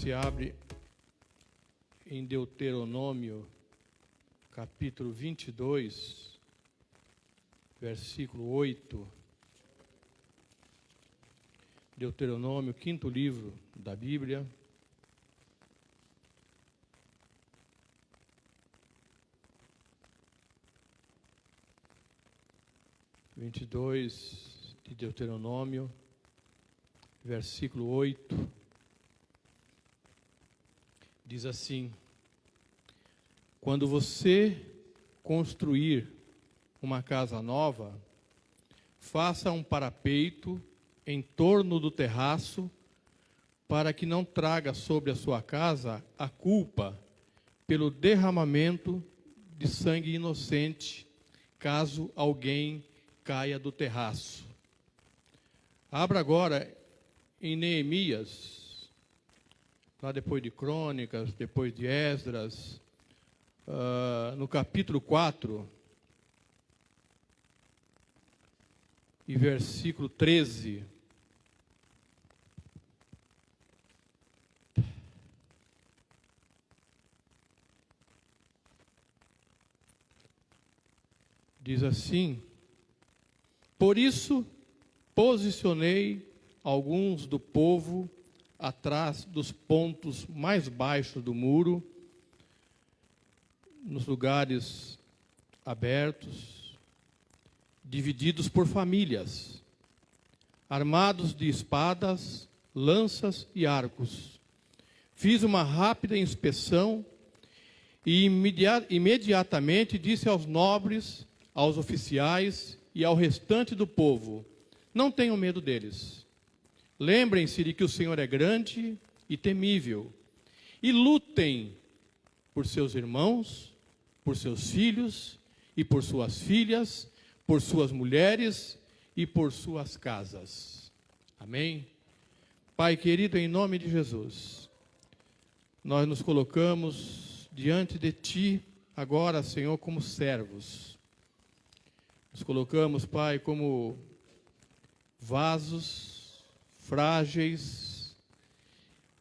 Você abre em Deuteronômio, capítulo 22, versículo 8. Deuteronômio, quinto livro da Bíblia. Vinte e dois de Deuteronômio, versículo 8, diz assim: quando você construir uma casa nova, faça um parapeito em torno do terraço, para que não traga sobre a sua casa a culpa pelo derramamento de sangue inocente, caso alguém caia do terraço. Abra agora em Neemias, lá depois de Crônicas, depois de Esdras, no capítulo 4, e versículo 13. Diz assim: por isso posicionei alguns do povo atrás dos pontos mais baixos do muro, nos lugares abertos, divididos por famílias, armados de espadas, lanças e arcos. Fiz uma rápida inspeção e imediatamente disse aos nobres, aos oficiais e ao restante do povo: não tenham medo deles. Lembrem-se de que o Senhor é grande e temível, e lutem por seus irmãos, por seus filhos e por suas filhas, por suas mulheres e por suas casas. Amém? Pai querido, em nome de Jesus, nós nos colocamos diante de Ti agora, Senhor, como servos. Nos colocamos, Pai, como vasos frágeis,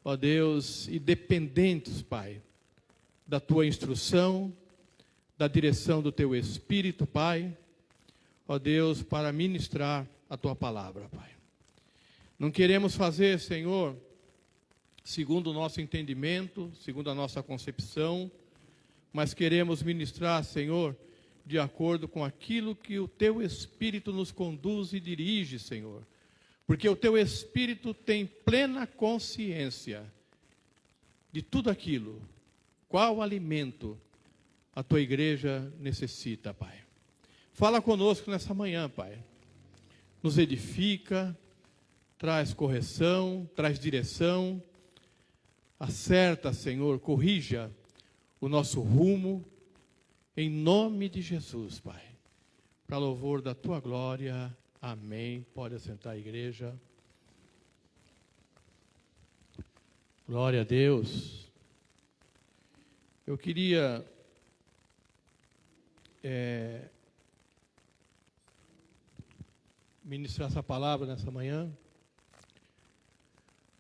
ó Deus, e dependentes, Pai, da Tua instrução, da direção do Teu Espírito, Pai, ó Deus, para ministrar a Tua palavra, Pai. Não queremos fazer, Senhor, segundo o nosso entendimento, segundo a nossa concepção, mas queremos ministrar, Senhor, de acordo com aquilo que o Teu Espírito nos conduz e dirige, Senhor. Porque o Teu Espírito tem plena consciência de tudo aquilo, qual alimento a Tua igreja necessita, Pai. Fala conosco nessa manhã, Pai. Nos edifica, traz correção, traz direção. Acerta, Senhor, corrija o nosso rumo, em nome de Jesus, Pai. Para louvor da Tua glória, amém. Pode assentar a igreja. Glória a Deus. Eu queria ministrar essa palavra nessa manhã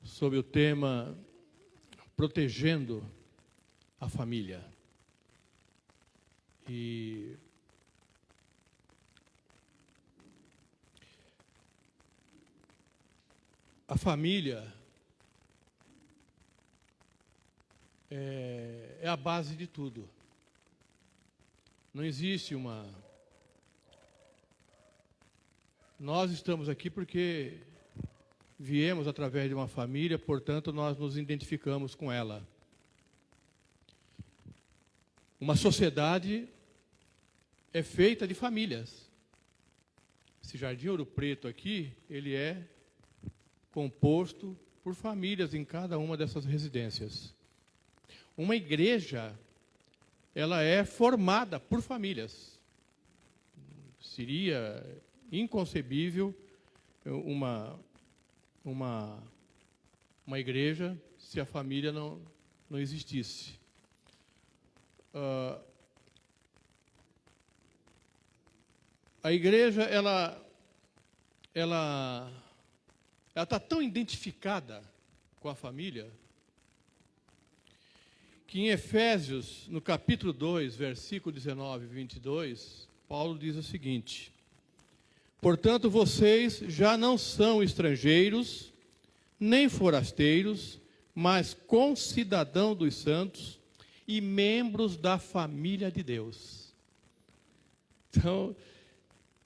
sobre o tema protegendo a família. E a família é a base de tudo. Não existe uma... Nós estamos aqui porque viemos através de uma família, portanto, nós nos identificamos com ela. Uma sociedade é feita de famílias. Esse Jardim Ouro Preto aqui, ele é composto por famílias em cada uma dessas residências. Uma igreja, ela é formada por famílias. Seria inconcebível uma igreja se a família não existisse. A igreja, ela está tão identificada com a família que em Efésios, no capítulo 2, versículo 19 e 22, Paulo diz o seguinte: portanto, vocês já não são estrangeiros, nem forasteiros, mas concidadãos dos santos e membros da família de Deus. Então,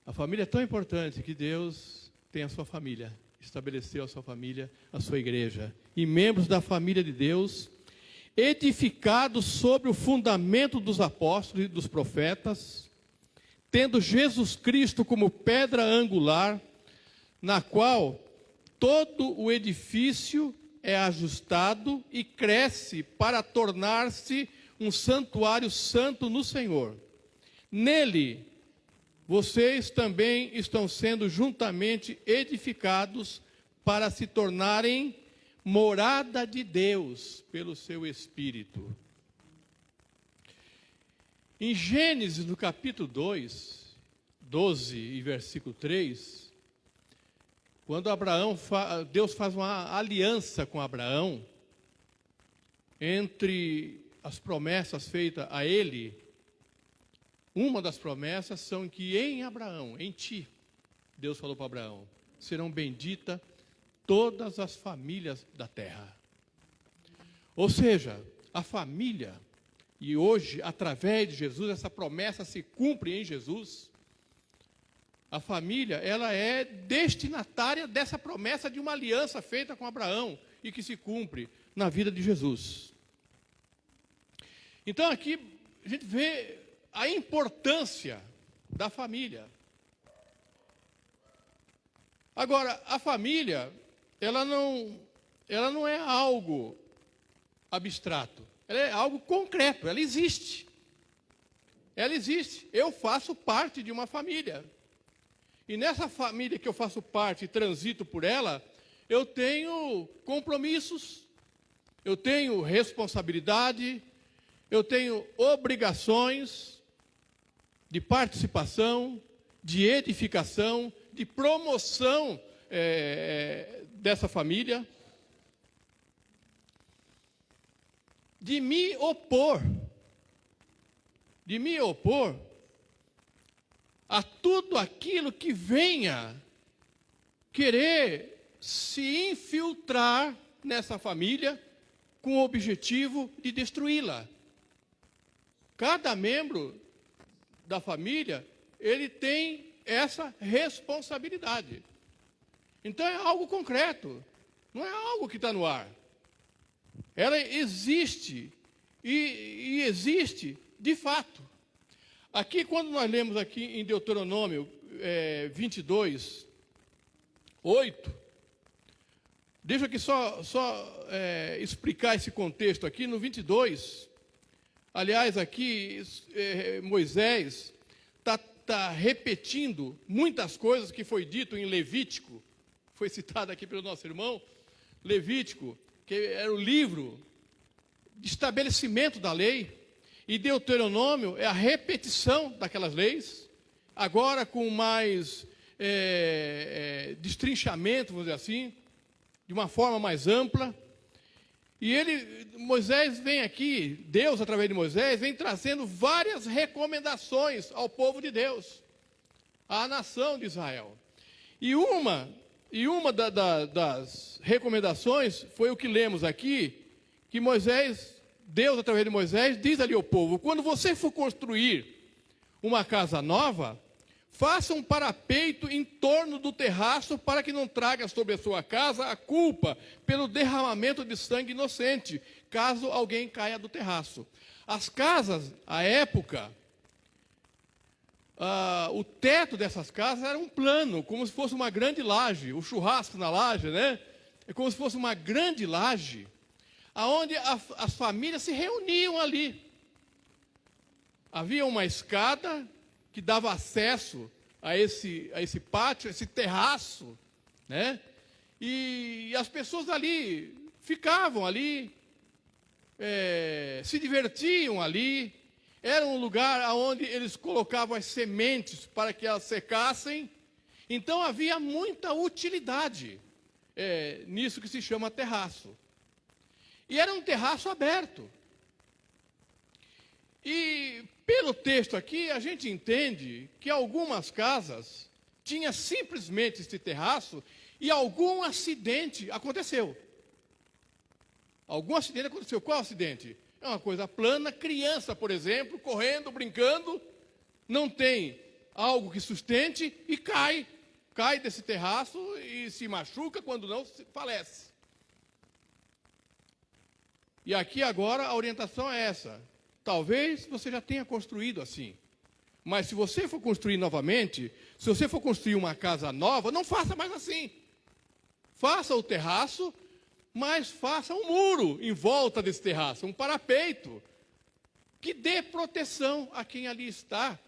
a família é tão importante que Deus tem a sua família, estabeleceu a sua família, a sua igreja. E membros da família de Deus, edificados sobre o fundamento dos apóstolos e dos profetas, tendo Jesus Cristo como pedra angular, na qual todo o edifício é ajustado e cresce para tornar-se um santuário santo no Senhor. Nele, vocês também estão sendo juntamente edificados para se tornarem morada de Deus pelo seu Espírito. Em Gênesis, no capítulo 2, 12 e versículo 3, quando Deus faz uma aliança com Abraão, entre as promessas feitas a ele, uma das promessas são que em Abraão, em ti, Deus falou para Abraão, serão benditas todas as famílias da terra. Ou seja, a família, e hoje, através de Jesus, essa promessa se cumpre em Jesus. A família, ela é destinatária dessa promessa de uma aliança feita com Abraão e que se cumpre na vida de Jesus. Então aqui a gente vê a importância da família. Agora, a família, ela não é algo abstrato, ela é algo concreto, ela existe. Ela existe. Eu faço parte de uma família. E nessa família que eu faço parte e transito por ela, eu tenho compromissos, eu tenho responsabilidade, eu tenho obrigações de participação, de edificação, de promoção dessa família, de me opor a tudo aquilo que venha querer se infiltrar nessa família com o objetivo de destruí-la. Cada membro da família, ele tem essa responsabilidade. Então é algo concreto, não é algo que está no ar. Ela existe e existe de fato. Aqui, quando nós lemos aqui em Deuteronômio 22, 8, deixa aqui só explicar esse contexto aqui no 22. Aliás, aqui Moisés está repetindo muitas coisas que foi dito em Levítico, foi citado aqui pelo nosso irmão, Levítico, que era o livro de estabelecimento da lei, e Deuteronômio é a repetição daquelas leis, agora com mais destrinchamento, vamos dizer assim, de uma forma mais ampla. E Moisés vem aqui, Deus através de Moisés, vem trazendo várias recomendações ao povo de Deus, à nação de Israel. E uma das recomendações foi o que lemos aqui, que Deus através de Moisés, diz ali ao povo: quando você for construir uma casa nova, faça um parapeito em torno do terraço para que não traga sobre a sua casa a culpa pelo derramamento de sangue inocente, caso alguém caia do terraço. As casas, à época, o teto dessas casas era um plano, como se fosse uma grande laje, o churrasco na laje, né? É como se fosse uma grande laje, aonde as famílias se reuniam ali. Havia uma escada que dava acesso a esse pátio, a esse terraço, né? E as pessoas ali ficavam ali, se divertiam ali. Era um lugar onde eles colocavam as sementes para que elas secassem. Então havia muita utilidade nisso que se chama terraço. E era um terraço aberto. E pelo texto aqui, a gente entende que algumas casas tinham simplesmente esse terraço e algum acidente aconteceu. Algum acidente aconteceu. Qual acidente? É uma coisa plana, criança, por exemplo, correndo, brincando, não tem algo que sustente e cai. Cai desse terraço e se machuca, quando não, falece. E aqui agora a orientação é essa. Talvez você já tenha construído assim. Mas se você for construir novamente, se você for construir uma casa nova, não faça mais assim. Faça o terraço, mas faça um muro em volta desse terraço, um parapeito, que dê proteção a quem ali está,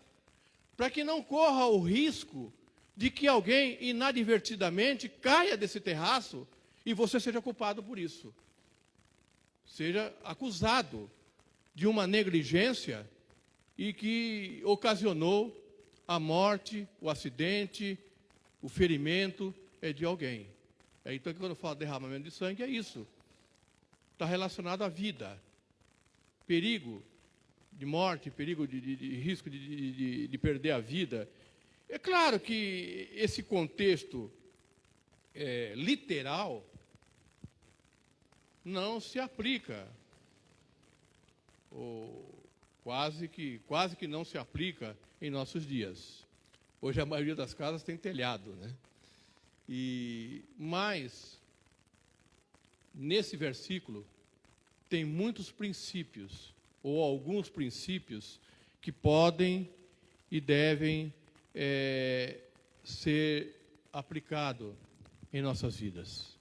para que não corra o risco de que alguém inadvertidamente caia desse terraço e você seja culpado por isso. Seja acusado de uma negligência e que ocasionou a morte, o acidente, o ferimento de alguém. Então, quando eu falo derramamento de sangue, é isso. Está relacionado à vida. Perigo de morte, perigo de risco de perder a vida. É claro que esse contexto literal não se aplica, ou quase que não se aplica em nossos dias. Hoje a maioria das casas tem telhado, né? Mas nesse versículo tem muitos princípios, ou alguns princípios, que podem e devem ser aplicados em nossas vidas.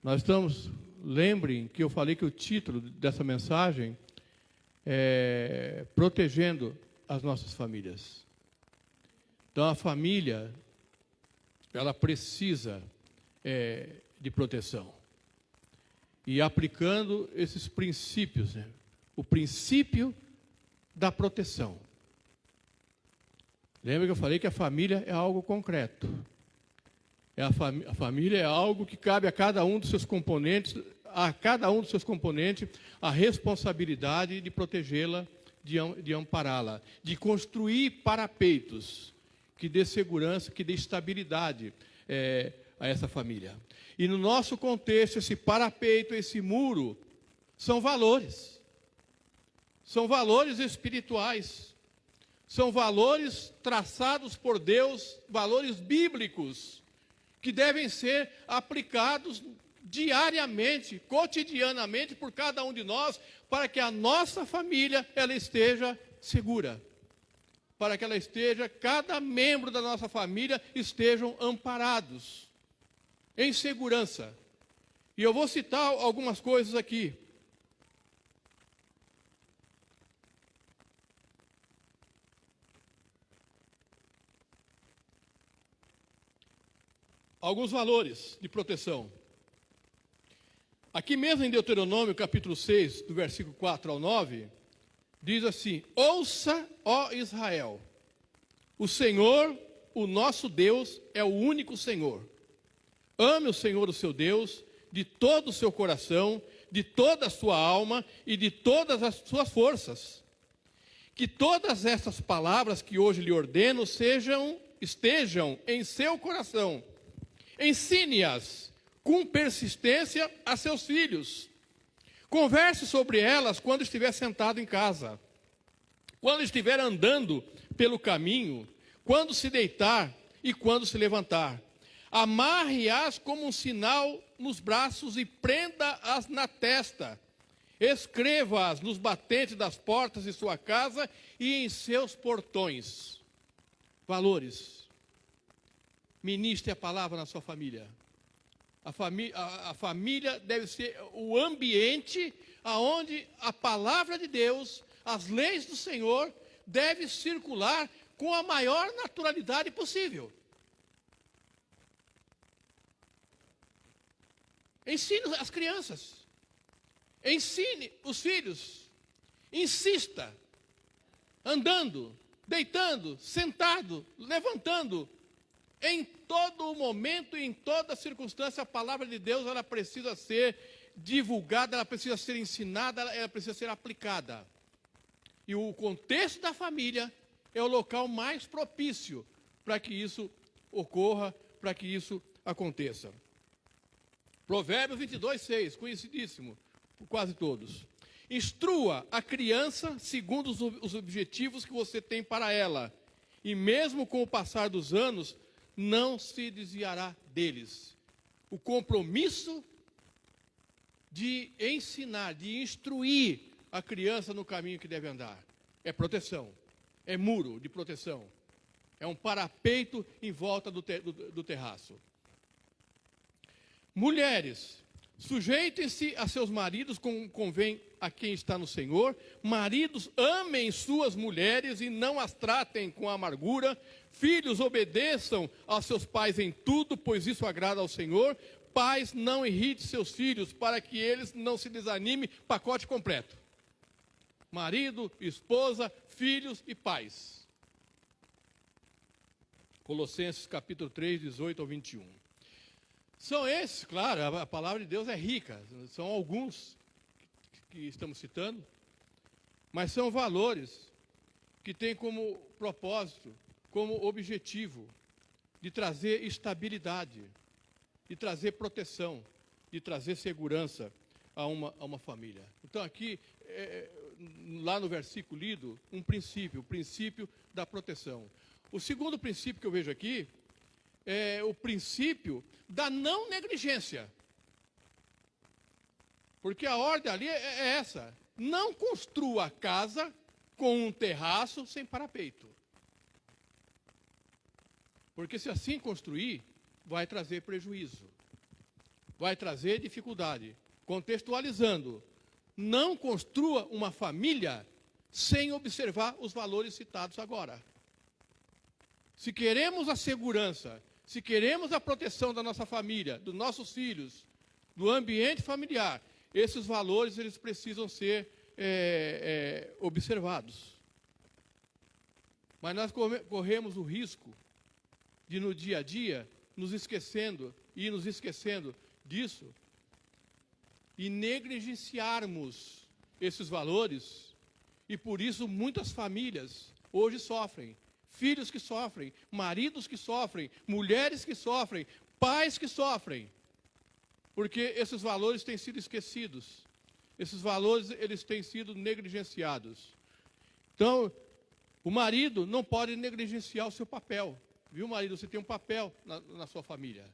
Nós estamos, lembrem que eu falei que o título dessa mensagem é Protegendo as Nossas Famílias. Então a família, ela precisa de proteção. E aplicando esses princípios, né? O princípio da proteção. Lembra que eu falei que a família é algo concreto. A família é algo que cabe a cada um dos seus componentes, a responsabilidade de protegê-la, de ampará-la, de construir parapeitos que dê segurança, que dê estabilidade a essa família. E no nosso contexto, esse parapeito, esse muro, são valores. São valores espirituais. São valores traçados por Deus, valores bíblicos, que devem ser aplicados diariamente, cotidianamente, por cada um de nós, para que a nossa família ela esteja segura. Para que ela esteja, cada membro da nossa família estejam amparados, em segurança. E eu vou citar algumas coisas aqui. Alguns valores de proteção. Aqui mesmo em Deuteronômio, capítulo 6, do versículo 4 ao 9, diz assim: ouça, ó Israel, o Senhor, o nosso Deus, é o único Senhor. Ame o Senhor, o seu Deus, de todo o seu coração, de toda a sua alma e de todas as suas forças. Que todas essas palavras que hoje lhe ordeno estejam em seu coração. Ensine-as com persistência a seus filhos. Converse sobre elas quando estiver sentado em casa, quando estiver andando pelo caminho, quando se deitar e quando se levantar. Amarre-as como um sinal nos braços e prenda-as na testa. Escreva-as nos batentes das portas de sua casa e em seus portões. Valores. Ministre a palavra na sua família. A família deve ser o ambiente onde a palavra de Deus, as leis do Senhor, deve circular com a maior naturalidade possível. Ensine as crianças. Ensine os filhos. Insista. Andando, deitando, sentado, levantando. Em todo momento e em toda circunstância, a palavra de Deus ela precisa ser divulgada, ela precisa ser ensinada, ela precisa ser aplicada. E o contexto da família é o local mais propício para que isso ocorra, para que isso aconteça. Provérbios 22:6, conhecidíssimo por quase todos. Instrua a criança segundo os objetivos que você tem para ela, e mesmo com o passar dos anos, não se desviará deles. O compromisso de ensinar, de instruir a criança no caminho que deve andar. É proteção, é muro de proteção, é um parapeito em volta do terraço. Mulheres, sujeitem-se a seus maridos como convém a quem está no Senhor. Maridos, amem suas mulheres e não as tratem com amargura. Filhos, obedeçam aos seus pais em tudo, pois isso agrada ao Senhor. Pais, não irrite seus filhos, para que eles não se desanimem. Pacote completo. Marido, esposa, filhos e pais. Colossenses capítulo 3, 18 ao 21. São esses, claro, a palavra de Deus é rica. São alguns que estamos citando, mas são valores que têm como propósito, como objetivo, de trazer estabilidade, de trazer proteção, de trazer segurança a uma família. Então aqui, lá no versículo lido, um princípio, o princípio da proteção. O segundo princípio que eu vejo aqui é o princípio da não negligência. Porque a ordem ali é essa: não construa a casa com um terraço sem parapeito. Porque se assim construir, vai trazer prejuízo, vai trazer dificuldade. Contextualizando, não construa uma família sem observar os valores citados agora. Se queremos a segurança, se queremos a proteção da nossa família, dos nossos filhos, do ambiente familiar, esses valores eles precisam ser observados. Mas nós corremos o risco de, no dia a dia, nos esquecendo disso e negligenciarmos esses valores, e por isso muitas famílias hoje sofrem. Filhos que sofrem, maridos que sofrem, mulheres que sofrem, pais que sofrem, porque esses valores têm sido esquecidos, esses valores eles têm sido negligenciados. Então, o marido não pode negligenciar o seu papel, viu, marido? Você tem um papel na sua família,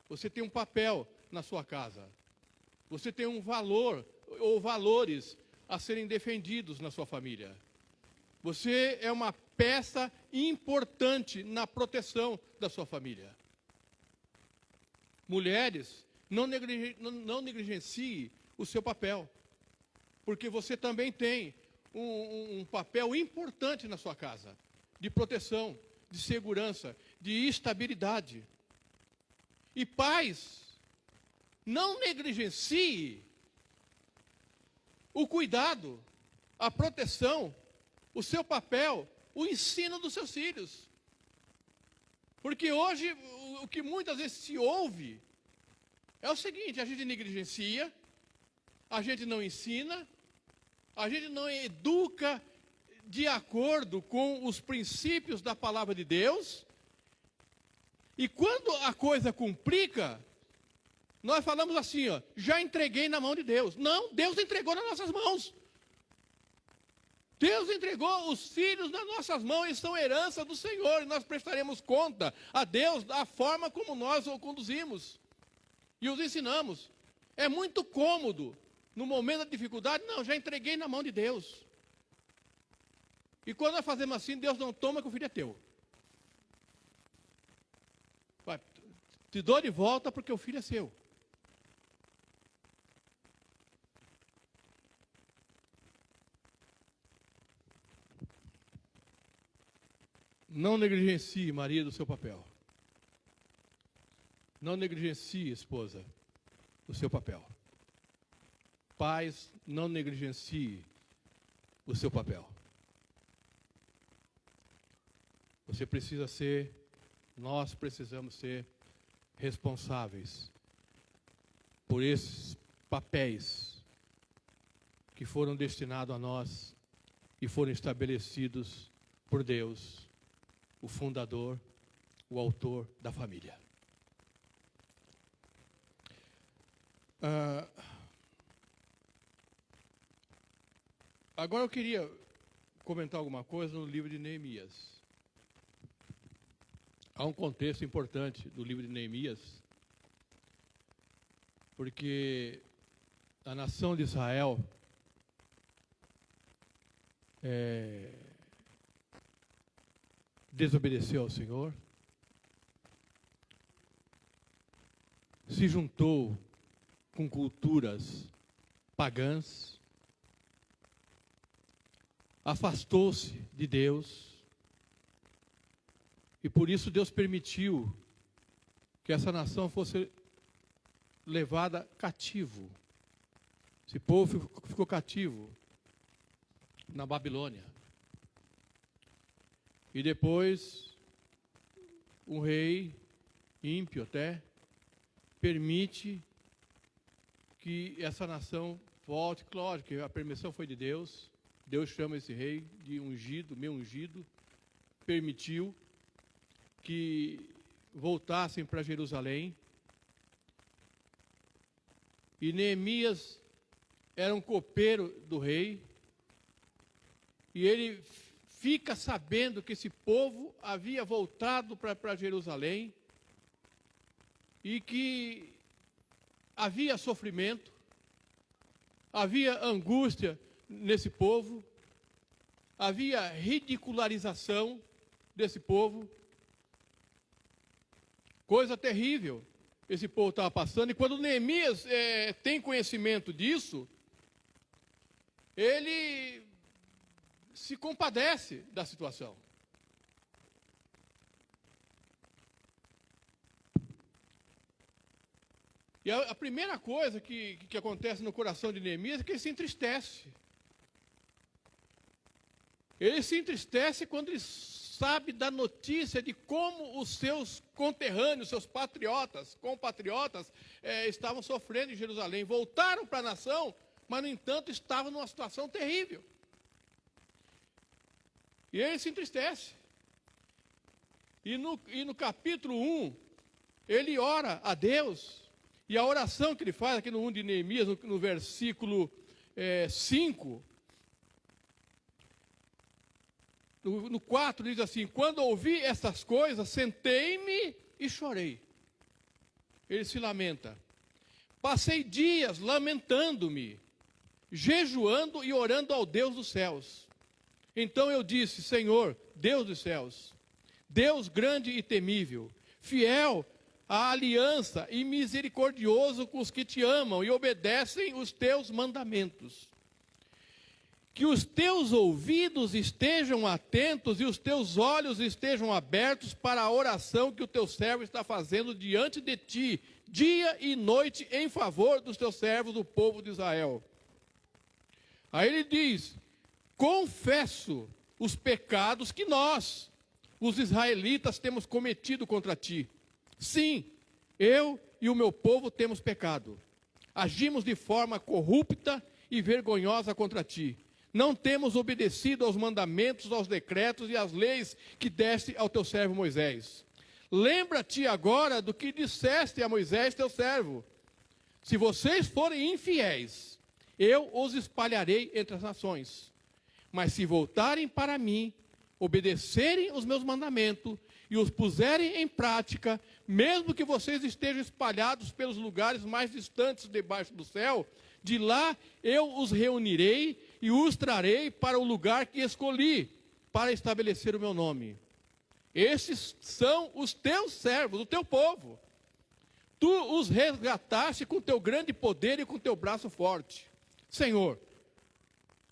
você tem um papel na sua casa, você tem um valor ou valores a serem defendidos na sua família. Você é uma peça importante na proteção da sua família. Mulheres, não negligencie o seu papel, porque você também tem um papel importante na sua casa, de proteção, de segurança, de estabilidade. E pais, não negligencie o cuidado, a proteção, o seu papel, o ensino dos seus filhos. Porque hoje, o que muitas vezes se ouve é o seguinte: a gente negligencia, a gente não ensina, a gente não educa de acordo com os princípios da palavra de Deus, e quando a coisa complica, nós falamos assim, ó, já entreguei na mão de Deus. Não, Deus entregou nas nossas mãos. Deus entregou os filhos nas nossas mãos, eles são herança do Senhor, e nós prestaremos conta a Deus da forma como nós o conduzimos e os ensinamos. É muito cômodo, no momento da dificuldade, não, já entreguei na mão de Deus. E quando nós fazemos assim, Deus não toma que o filho é teu. Vai, te dou de volta porque o filho é seu. Não negligencie, marido, o seu papel. Não negligencie, esposa, o seu papel. Pais, não negligencie o seu papel. Nós precisamos ser responsáveis por esses papéis que foram destinados a nós e foram estabelecidos por Deus, o fundador, o autor da família. Agora eu queria comentar alguma coisa no livro de Neemias. Há um contexto importante do livro de Neemias, porque a nação de Israel desobedeceu ao Senhor, se juntou com culturas pagãs, afastou-se de Deus, e por isso Deus permitiu que essa nação fosse levada cativo. Esse povo ficou cativo na Babilônia. E depois, um rei, ímpio até, permite que essa nação volte. Claro que a permissão foi de Deus. Deus chama esse rei de ungido, meu ungido. Permitiu que voltassem para Jerusalém. E Neemias era um copeiro do rei. E ele fica sabendo que esse povo havia voltado para Jerusalém e que havia sofrimento, havia angústia nesse povo, havia ridicularização desse povo, coisa terrível esse povo estava passando. E quando Neemias tem conhecimento disso, ele se compadece da situação. E a primeira coisa que acontece no coração de Neemias é que ele se entristece. Ele se entristece quando ele sabe da notícia de como os seus conterrâneos, seus compatriotas, estavam sofrendo em Jerusalém. Voltaram para a nação, mas, no entanto, estavam numa situação terrível. E ele se entristece. E no capítulo 1, ele ora a Deus. E a oração que ele faz aqui no 1 de Neemias, no versículo 5, no 4 diz assim: quando ouvi essas coisas, sentei-me e chorei. Ele se lamenta. Passei dias lamentando-me, jejuando e orando ao Deus dos céus. Então eu disse: Senhor, Deus dos céus, Deus grande e temível, fiel à aliança e misericordioso com os que te amam e obedecem os teus mandamentos. Que os teus ouvidos estejam atentos e os teus olhos estejam abertos para a oração que o teu servo está fazendo diante de ti, dia e noite, em favor dos teus servos, do povo de Israel. Aí ele diz: confesso os pecados que nós, os israelitas, temos cometido contra ti. Sim, eu e o meu povo temos pecado. Agimos de forma corrupta e vergonhosa contra ti. Não temos obedecido aos mandamentos, aos decretos e às leis que deste ao teu servo Moisés. Lembra-te agora do que disseste a Moisés, teu servo. Se vocês forem infiéis, eu os espalharei entre as nações. Mas se voltarem para mim, obedecerem os meus mandamentos e os puserem em prática, mesmo que vocês estejam espalhados pelos lugares mais distantes debaixo do céu, de lá eu os reunirei e os trarei para o lugar que escolhi, para estabelecer o meu nome. Estes são os teus servos, o teu povo. Tu os resgataste com teu grande poder e com teu braço forte. Senhor,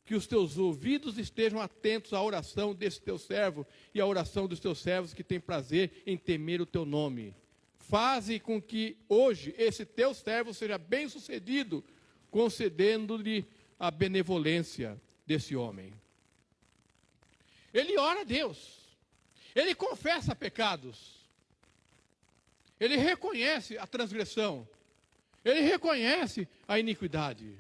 que os teus ouvidos estejam atentos à oração desse teu servo e à oração dos teus servos que têm prazer em temer o teu nome. Faze com que hoje esse teu servo seja bem-sucedido, concedendo-lhe a benevolência desse homem. Ele ora a Deus. Ele confessa pecados. Ele reconhece a transgressão. Ele reconhece a iniquidade.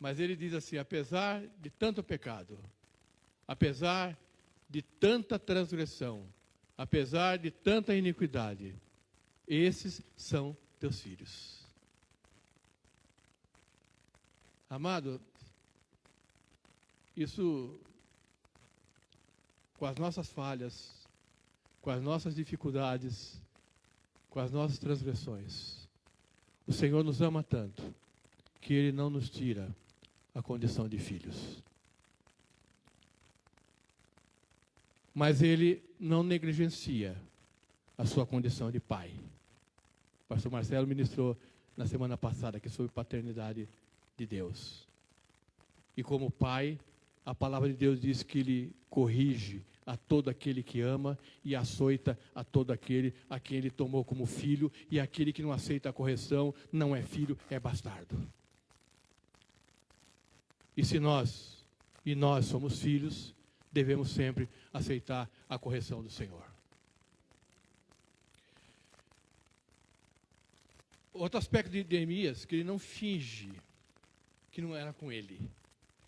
Mas ele diz assim: apesar de tanto pecado, apesar de tanta transgressão, apesar de tanta iniquidade, esses são teus filhos. Amado, isso, com as nossas falhas, com as nossas dificuldades, com as nossas transgressões, o Senhor nos ama tanto que Ele não nos tira a condição de filhos. Mas Ele não negligencia a sua condição de pai. O pastor Marcelo ministrou na semana passada aqui sobre paternidade de Deus. E como pai, a palavra de Deus diz que Ele corrige a todo aquele que ama e açoita a todo aquele a quem Ele tomou como filho, e aquele que não aceita a correção não é filho, é bastardo. E se nós somos filhos, devemos sempre aceitar a correção do Senhor. Outro aspecto de Neemias, que ele não finge que não era com ele.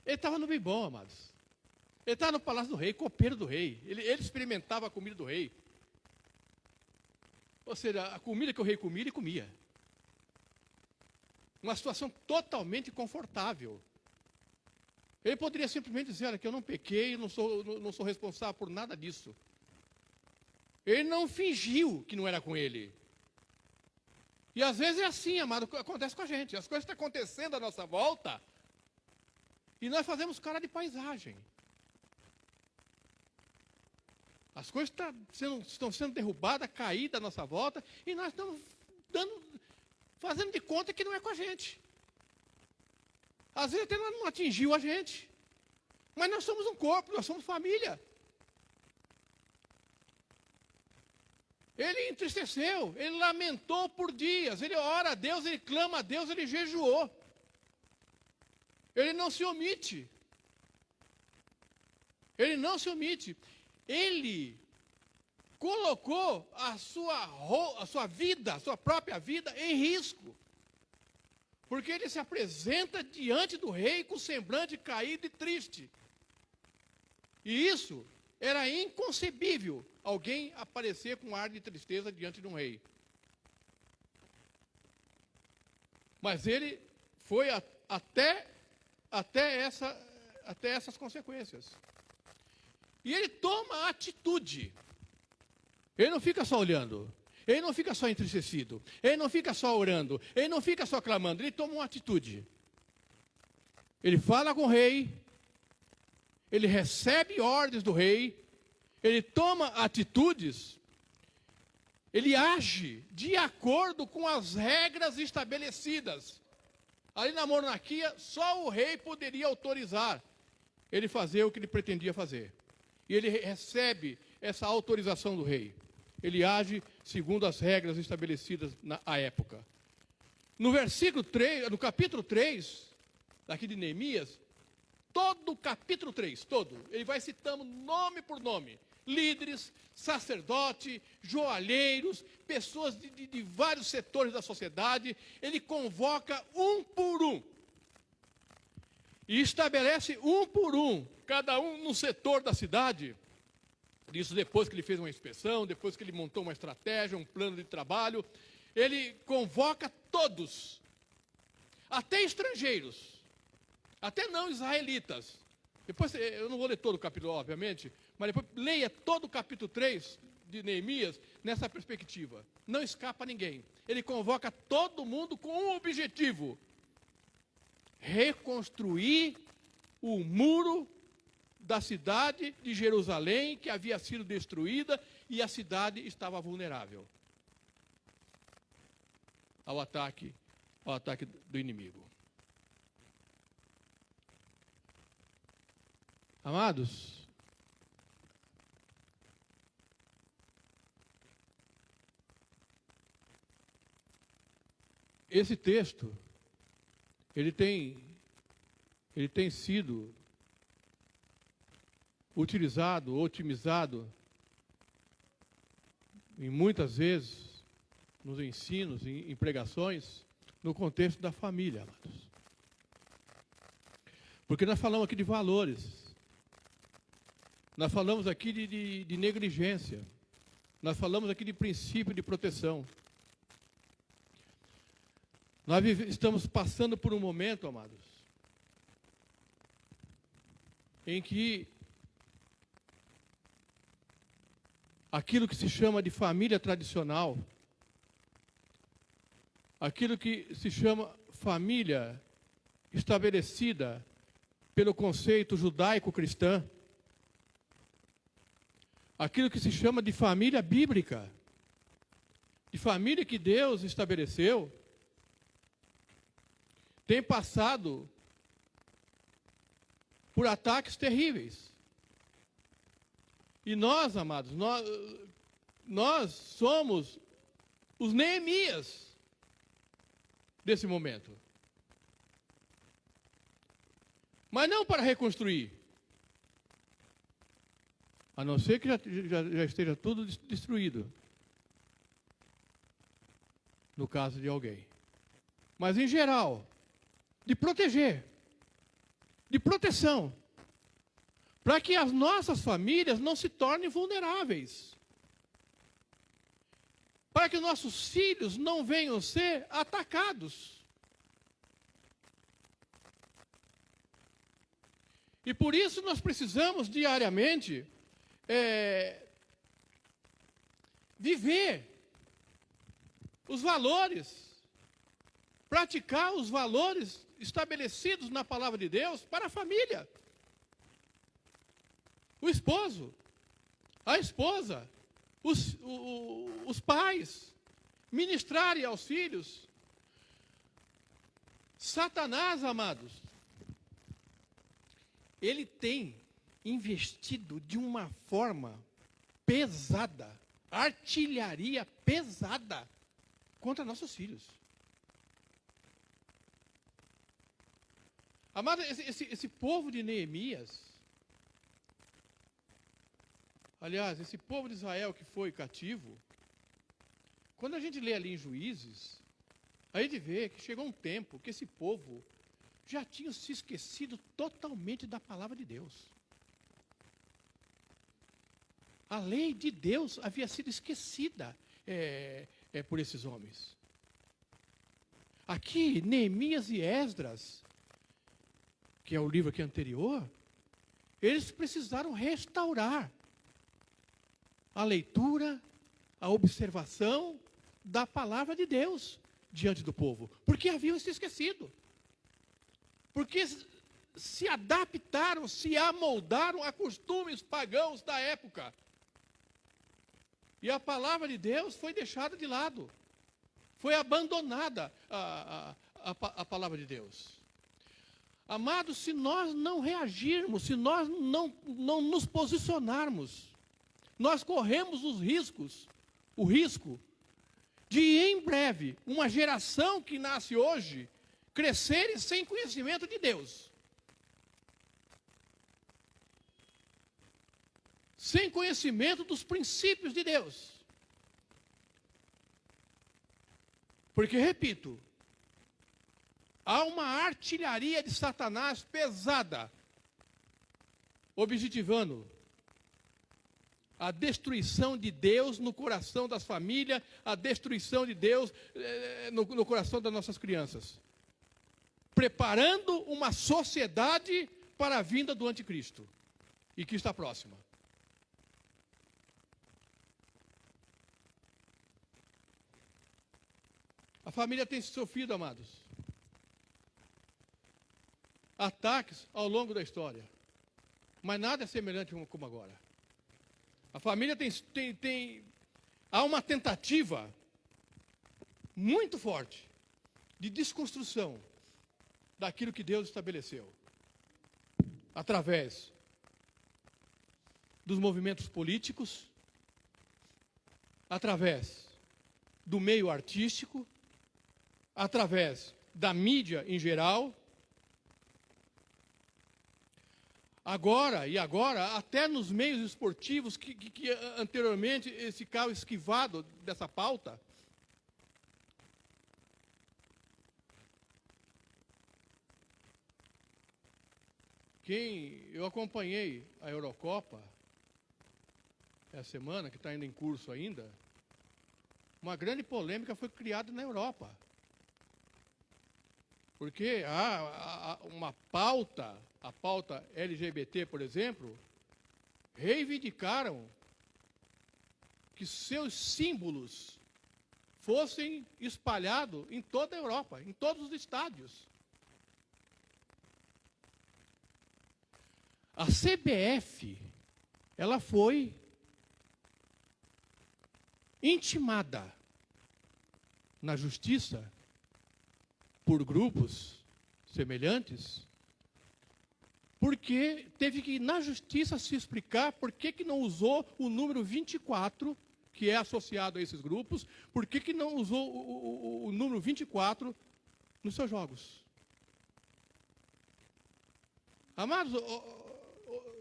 Ele estava no bem bom, amados. Ele estava no palácio do rei, copeiro do rei. Ele experimentava a comida do rei. Ou seja, a comida que o rei comia, ele comia. Uma situação totalmente confortável. Ele poderia simplesmente dizer: olha, que eu não pequei, não sou responsável por nada disso. Ele não fingiu que não era com ele. E às vezes é assim, amado, acontece com a gente. As coisas estão acontecendo à nossa volta e nós fazemos cara de paisagem. As coisas estão sendo derrubadas, caídas à nossa volta, e nós estamos fazendo de conta que não é com a gente. Às vezes até não atingiu a gente. Mas nós somos um corpo, nós somos família. Ele entristeceu, ele lamentou por dias, ele ora a Deus, ele clama a Deus, ele jejuou. Ele não se omite. Ele não se omite. Ele colocou a sua vida, a sua própria vida em risco. Porque ele se apresenta diante do rei com semblante caído e triste. E isso era inconcebível, alguém aparecer com um ar de tristeza diante de um rei. Mas ele foi até essas consequências. E ele toma atitude. Ele não fica só olhando. Ele não fica só entristecido. Ele não fica só orando. Ele não fica só clamando. Ele toma uma atitude. Ele fala com o rei. Ele recebe ordens do rei. Ele toma atitudes. Ele age de acordo com as regras estabelecidas. Ali na monarquia, só o rei poderia autorizar ele fazer o que ele pretendia fazer. E ele recebe essa autorização do rei. Ele age segundo as regras estabelecidas na época. No versículo 3, no capítulo 3, daqui de Neemias, todo o capítulo 3, todo, ele vai citando nome por nome. Líderes, sacerdote, joalheiros, pessoas de vários setores da sociedade. Ele convoca um por um. E estabelece um por um, cada um no setor da cidade. Isso depois que ele fez uma inspeção, depois que ele montou uma estratégia, um plano de trabalho. Ele convoca todos, até estrangeiros, até não israelitas. Depois, eu não vou ler todo o capítulo, obviamente, mas depois leia todo o capítulo 3 de Neemias nessa perspectiva. Não escapa ninguém. Ele convoca todo mundo com um objetivo: reconstruir o muro da cidade de Jerusalém, que havia sido destruída, e a cidade estava vulnerável ao ataque do inimigo. Amados, esse texto, ele tem sido utilizado, otimizado, em muitas vezes, nos ensinos, em pregações, no contexto da família, amados. Porque nós falamos aqui de valores. Nós falamos aqui de negligência. Nós falamos aqui de princípio de proteção. Nós estamos passando por um momento, amados, em que aquilo que se chama de família tradicional, aquilo que se chama família estabelecida pelo conceito judaico-cristã, aquilo que se chama de família bíblica, de família que Deus estabeleceu, tem passado por ataques terríveis. E nós, amados, nós somos os Neemias desse momento. Mas não para reconstruir. A não ser que já esteja tudo destruído. No caso de alguém. Mas em geral, de proteger. De proteção. Para que as nossas famílias não se tornem vulneráveis. Para que nossos filhos não venham ser atacados. E por isso nós precisamos diariamente viver os valores, praticar os valores estabelecidos na palavra de Deus para a família. O esposo, a esposa, os pais, ministrarem aos filhos. Satanás, amados, ele tem investido de uma forma pesada, artilharia pesada, contra nossos filhos. Amado, esse povo de Neemias, aliás, esse povo de Israel que foi cativo, quando a gente lê ali em Juízes, a gente vê que chegou um tempo que esse povo já tinha se esquecido totalmente da palavra de Deus. A lei de Deus havia sido esquecida por esses homens. Aqui, Neemias e Esdras, que é o livro aqui anterior, eles precisaram restaurar a leitura, a observação da palavra de Deus diante do povo, porque haviam se esquecido. Porque se adaptaram, se amoldaram a costumes pagãos da época. E a palavra de Deus foi deixada de lado. Foi abandonada a palavra de Deus. Amados, se nós não reagirmos, se nós não nos posicionarmos, nós corremos o risco de, em breve, uma geração que nasce hoje, crescerem sem conhecimento de Deus. Sem conhecimento dos princípios de Deus. Porque, repito, há uma artilharia de Satanás pesada, objetivando a destruição de Deus no coração das famílias, a destruição de Deus no coração das nossas crianças. Preparando uma sociedade para a vinda do anticristo. E que está próxima. A família tem sofrido, amados, ataques ao longo da história. Mas nada é semelhante como agora. A família há uma tentativa muito forte de desconstrução daquilo que Deus estabeleceu. Através dos movimentos políticos, através do meio artístico, através da mídia em geral. Agora, até nos meios esportivos que anteriormente ficavam esquivados dessa pauta. Eu acompanhei a Eurocopa essa semana, que está ainda em curso ainda. Uma grande polêmica foi criada na Europa. Porque há uma pauta, a pauta LGBT, por exemplo, reivindicaram que seus símbolos fossem espalhados em toda a Europa, em todos os estádios. A CBF, ela foi intimada na justiça por grupos semelhantes, porque teve que ir na justiça se explicar por que não usou o número 24, que é associado a esses grupos, por que não usou o número 24 nos seus jogos. Amados,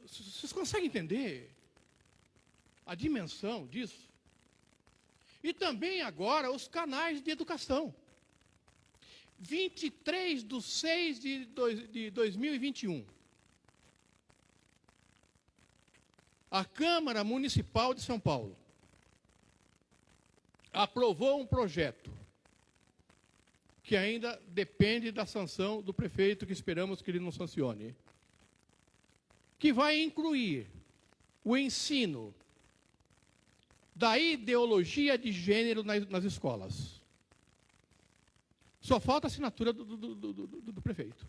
vocês conseguem entender a dimensão disso? E também agora os canais de educação. 23/6/2021. A Câmara Municipal de São Paulo aprovou um projeto que ainda depende da sanção do prefeito, que esperamos que ele não sancione, que vai incluir o ensino da ideologia de gênero nas escolas. Só falta a assinatura do prefeito.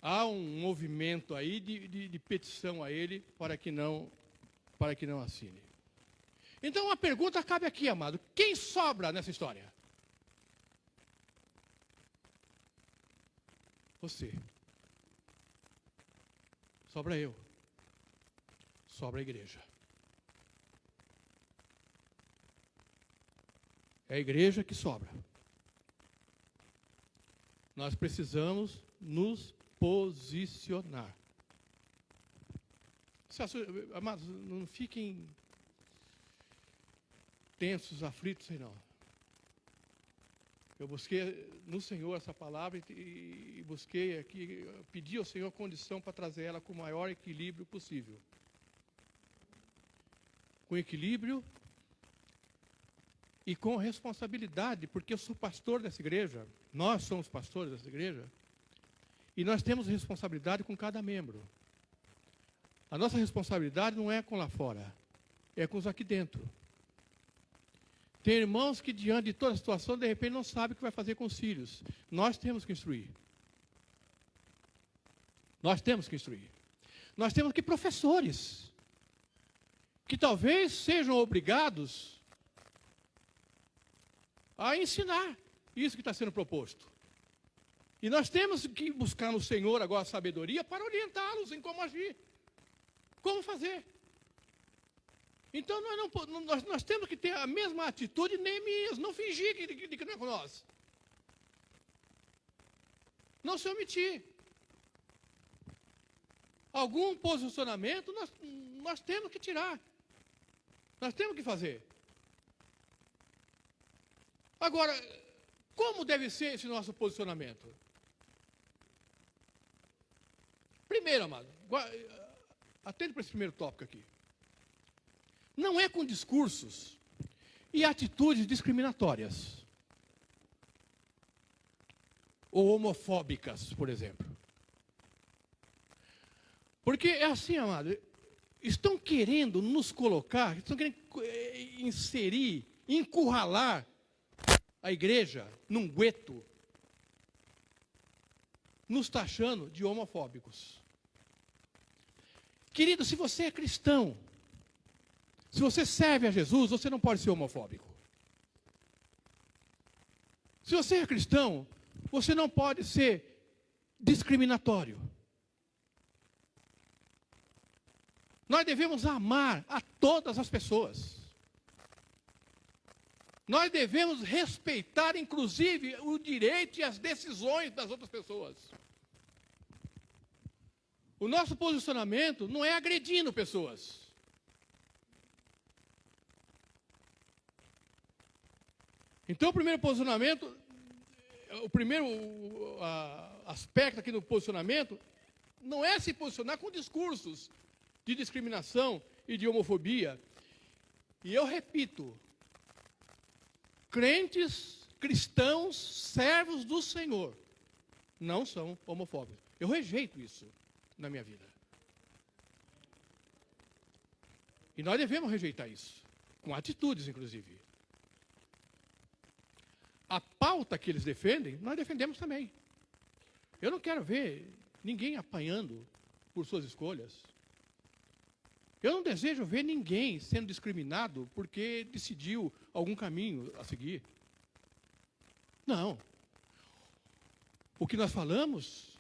Há um movimento aí de petição a ele para que não assine. Então a pergunta cabe aqui, amado: quem sobra nessa história? Você. Sobra eu. Sobra a igreja. É a igreja que sobra. Nós precisamos nos posicionar. Amados, não fiquem tensos, aflitos, não. Eu busquei no Senhor essa palavra e busquei aqui, pedi ao Senhor condição para trazer ela com o maior equilíbrio possível. Com equilíbrio e com responsabilidade, porque eu sou pastor dessa igreja, nós somos pastores dessa igreja, e nós temos responsabilidade com cada membro. A nossa responsabilidade não é com lá fora, é com os aqui dentro. Tem irmãos que, diante de toda a situação, de repente não sabem o que vai fazer com os filhos. Nós temos que instruir. Nós temos que instruir. Nós temos que professores, que talvez sejam obrigados a ensinar isso que está sendo proposto. E nós temos que buscar no Senhor agora a sabedoria para orientá-los em como agir, como fazer. Então nós temos que ter a mesma atitude de Neemias, não fingir que não é com nós. Não se omitir. Algum posicionamento nós temos que tirar. Nós temos que fazer. Agora, como deve ser esse nosso posicionamento? Primeiro, amado, atende para esse primeiro tópico aqui. Não é com discursos e atitudes discriminatórias ou homofóbicas, por exemplo. Porque é assim, amado, estão querendo nos colocar, estão querendo inserir, encurralar a igreja num gueto, nos taxando de homofóbicos. Querido, se você é cristão, se você serve a Jesus, você não pode ser homofóbico. Se você é cristão, você não pode ser discriminatório. Nós devemos amar a todas as pessoas. Nós devemos respeitar, inclusive, o direito e as decisões das outras pessoas. O nosso posicionamento não é agredindo pessoas. Então, o primeiro posicionamento o primeiro aspecto aqui no posicionamento não é se posicionar com discursos de discriminação e de homofobia. E eu repito, crentes, cristãos, servos do Senhor, não são homofóbicos. Eu rejeito isso na minha vida. E nós devemos rejeitar isso, com atitudes, inclusive. A pauta que eles defendem, nós defendemos também. Eu não quero ver ninguém apanhando por suas escolhas. Eu não desejo ver ninguém sendo discriminado porque decidiu algum caminho a seguir. Não. O que nós falamos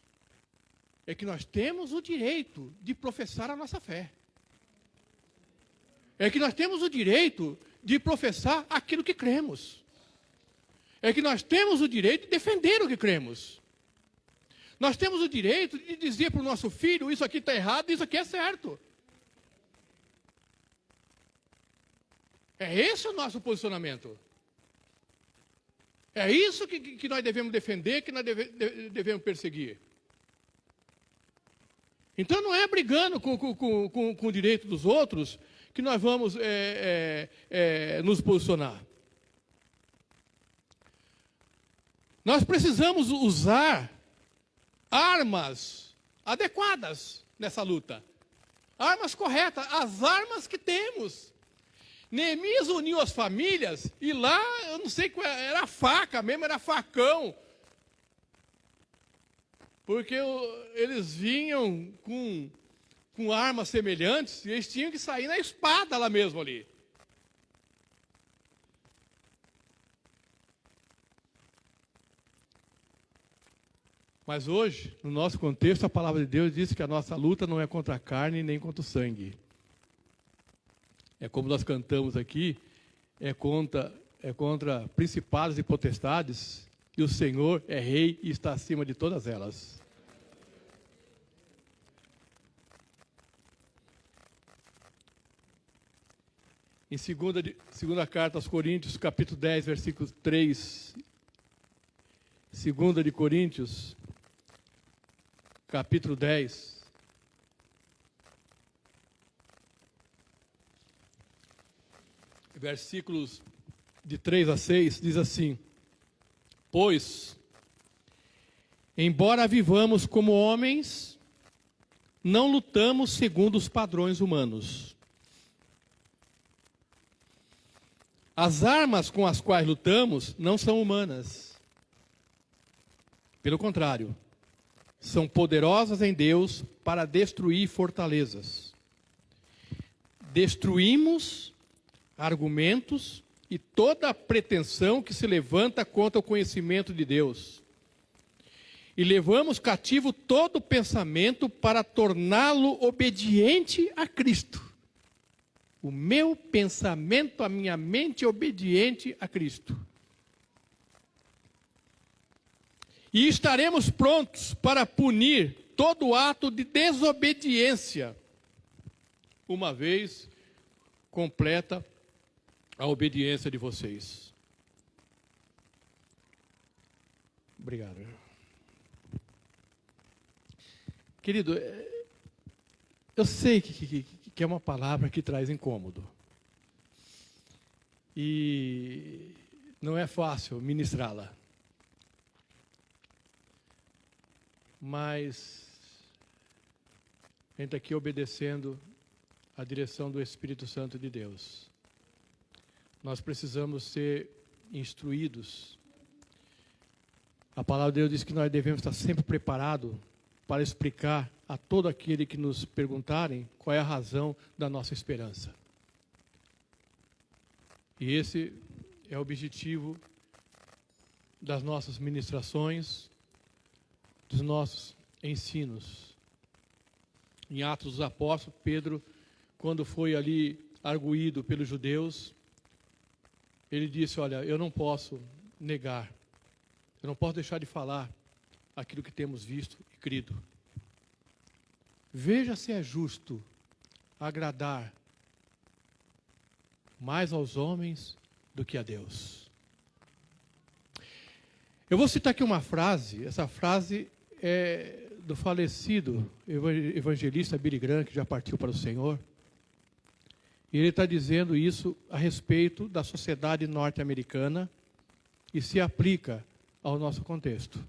é que nós temos o direito de professar a nossa fé. É que nós temos o direito de professar aquilo que cremos. É que nós temos o direito de defender o que cremos. Nós temos o direito de dizer para o nosso filho, isso aqui está errado, isso aqui é certo. É esse o nosso posicionamento. É isso que nós devemos defender, que nós devemos perseguir. Então não é brigando com o direito dos outros que nós vamos nos posicionar. Nós precisamos usar armas adequadas nessa luta. Armas corretas, as armas que temos. Neemias uniu as famílias e lá, eu não sei qual era faca mesmo, era facão. Porque eles vinham com armas semelhantes e eles tinham que sair na espada lá mesmo ali. Mas hoje, no nosso contexto, a palavra de Deus diz que a nossa luta não é contra a carne nem contra o sangue. É como nós cantamos aqui, é contra principados e potestades, e o Senhor é rei e está acima de todas elas. Em segunda carta aos Coríntios, capítulo 10, versículo 3, 2 de Coríntios, capítulo 10, versículos de 3 a 6, diz assim: Pois, embora vivamos como homens, não lutamos segundo os padrões humanos. As armas com as quais lutamos não são humanas. Pelo contrário, são poderosas em Deus para destruir fortalezas. Destruímos argumentos e toda a pretensão que se levanta contra o conhecimento de Deus. E levamos cativo todo pensamento para torná-lo obediente a Cristo. O meu pensamento, a minha mente é obediente a Cristo. E estaremos prontos para punir todo ato de desobediência, uma vez completa a obediência de vocês. Obrigado. Querido, eu sei que é uma palavra que traz incômodo. E não é fácil ministrá-la. Mas a gente está aqui obedecendo a direção do Espírito Santo de Deus. Nós precisamos ser instruídos. A palavra de Deus diz que nós devemos estar sempre preparados para explicar a todo aquele que nos perguntarem qual é a razão da nossa esperança. E esse é o objetivo das nossas ministrações, dos nossos ensinos. Em Atos dos Apóstolos, Pedro, quando foi ali arguído pelos judeus, ele disse: olha, eu não posso negar, eu não posso deixar de falar aquilo que temos visto e crido. Veja se é justo agradar mais aos homens do que a Deus. Eu vou citar aqui uma frase, essa frase é do falecido evangelista Billy Graham, que já partiu para o Senhor. E ele está dizendo isso a respeito da sociedade norte-americana e se aplica ao nosso contexto.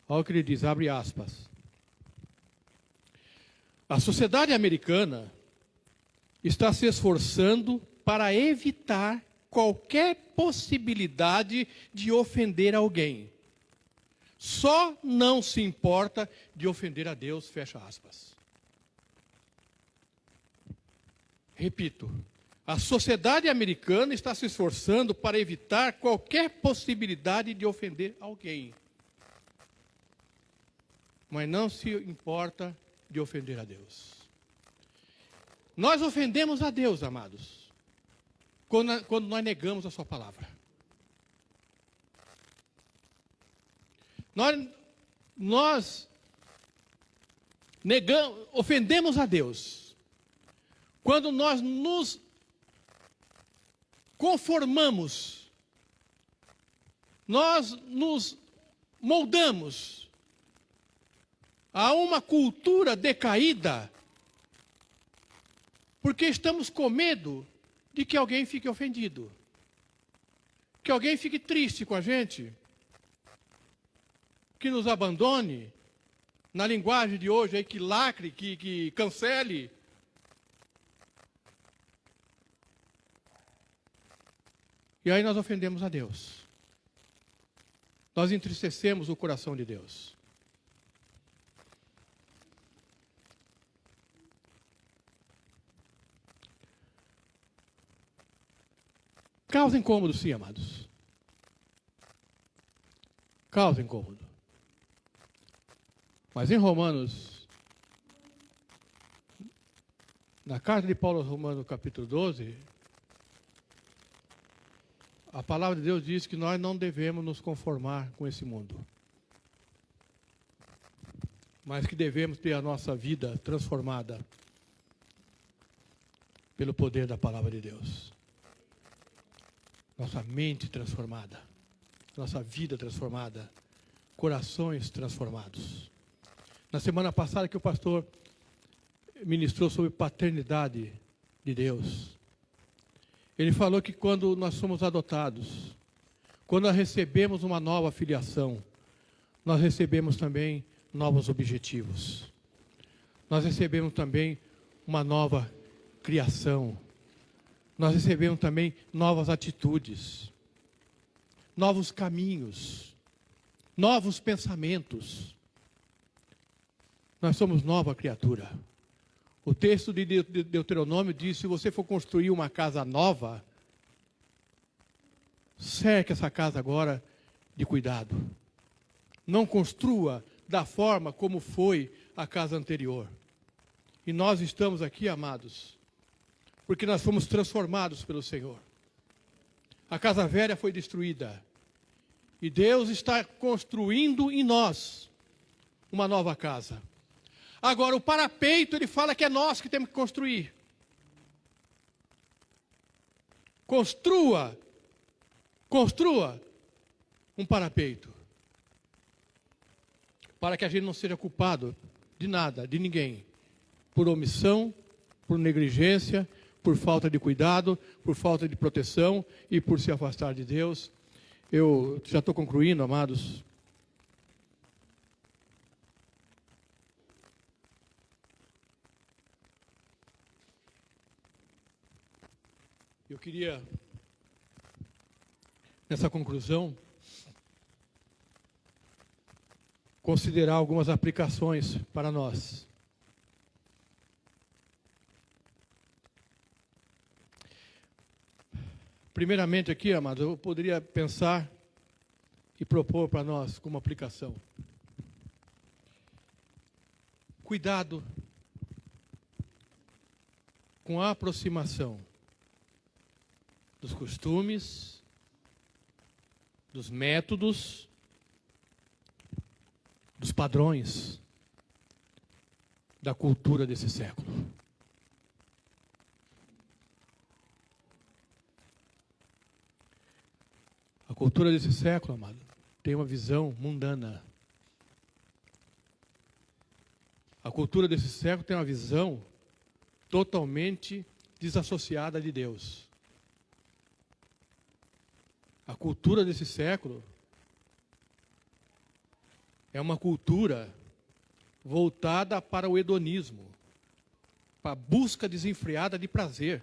Olha o que ele diz, abre aspas. A sociedade americana está se esforçando para evitar qualquer possibilidade de ofender alguém. Só não se importa de ofender a Deus, fecha aspas. Repito, a sociedade americana está se esforçando para evitar qualquer possibilidade de ofender alguém. Mas não se importa de ofender a Deus. Nós ofendemos a Deus, amados, quando nós negamos a sua palavra. Nós negamos, ofendemos a Deus quando nós nos conformamos, nós nos moldamos a uma cultura decaída, porque estamos com medo de que alguém fique ofendido, que alguém fique triste com a gente, que nos abandone, na linguagem de hoje, aí, que lacre, que cancele. E aí nós ofendemos a Deus. Nós entristecemos o coração de Deus. Causa incômodo, sim, amados. Causa incômodo. Mas em Romanos, na carta de Paulo aos Romanos, capítulo 12, a palavra de Deus diz que nós não devemos nos conformar com esse mundo, mas que devemos ter a nossa vida transformada pelo poder da palavra de Deus. Nossa mente transformada, nossa vida transformada, corações transformados. Na semana passada que o pastor ministrou sobre paternidade de Deus, ele falou que quando nós somos adotados, quando nós recebemos uma nova filiação, nós recebemos também novos objetivos. Nós recebemos também uma nova criação. Nós recebemos também novas atitudes, novos caminhos, novos pensamentos. Nós somos nova criatura. O texto de Deuteronômio diz: se você for construir uma casa nova, cerque essa casa agora de cuidado. Não construa da forma como foi a casa anterior. E nós estamos aqui, amados, porque nós fomos transformados pelo Senhor. A casa velha foi destruída. E Deus está construindo em nós uma nova casa. Agora, o parapeito, ele fala que é nós que temos que construir. Construa um parapeito. Para que a gente não seja culpado de nada, de ninguém. Por omissão, por negligência, por falta de cuidado, por falta de proteção e por se afastar de Deus. Eu já estou concluindo, amados. Eu queria, nessa conclusão, considerar algumas aplicações para nós. Primeiramente aqui, amados, eu poderia pensar e propor para nós como aplicação. Cuidado com a aproximação dos costumes, dos métodos, dos padrões da cultura desse século. A cultura desse século, amado, tem uma visão mundana. A cultura desse século tem uma visão totalmente desassociada de Deus. A cultura desse século é uma cultura voltada para o hedonismo, para a busca desenfreada de prazer,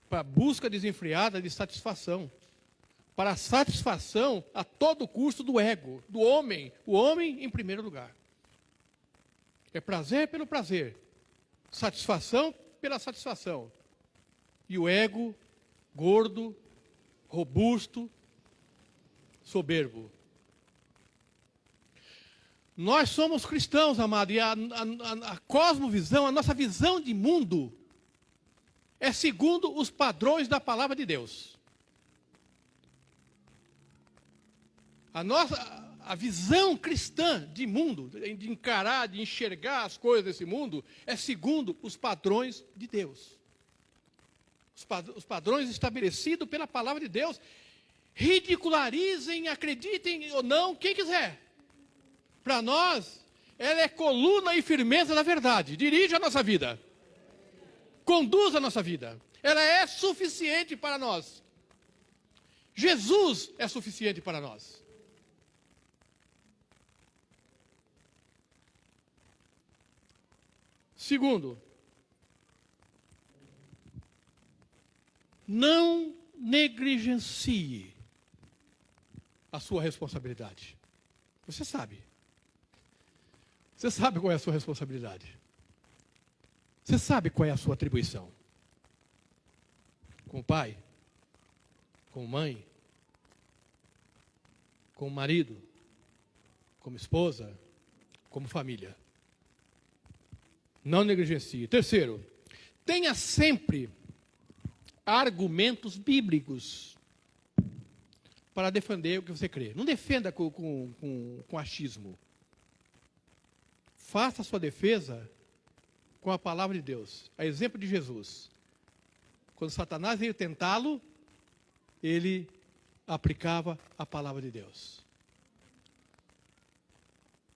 para a busca desenfreada de satisfação, para a satisfação a todo custo do ego, do homem, o homem em primeiro lugar. É prazer pelo prazer, satisfação pela satisfação. E o ego, gordo, robusto, soberbo. Nós somos cristãos, amado, e a cosmovisão, a nossa visão de mundo, é segundo os padrões da palavra de Deus. A visão cristã de mundo, de encarar, de enxergar as coisas desse mundo, é segundo os padrões de Deus. Os padrões estabelecidos pela palavra de Deus. Ridicularizem, acreditem ou não, quem quiser. Para nós, ela é coluna e firmeza da verdade. Dirige a nossa vida. Conduz a nossa vida. Ela é suficiente para nós. Jesus é suficiente para nós. Segundo, não negligencie a sua responsabilidade. Você sabe. Você sabe qual é a sua responsabilidade. Você sabe qual é a sua atribuição. Com o pai, com mãe, com o marido, como esposa, como família. Não negligencie. Terceiro, tenha sempre argumentos bíblicos para defender o que você crê. Não defenda com achismo. Faça a sua defesa com a palavra de Deus. A exemplo de Jesus. Quando Satanás veio tentá-lo, ele aplicava a palavra de Deus.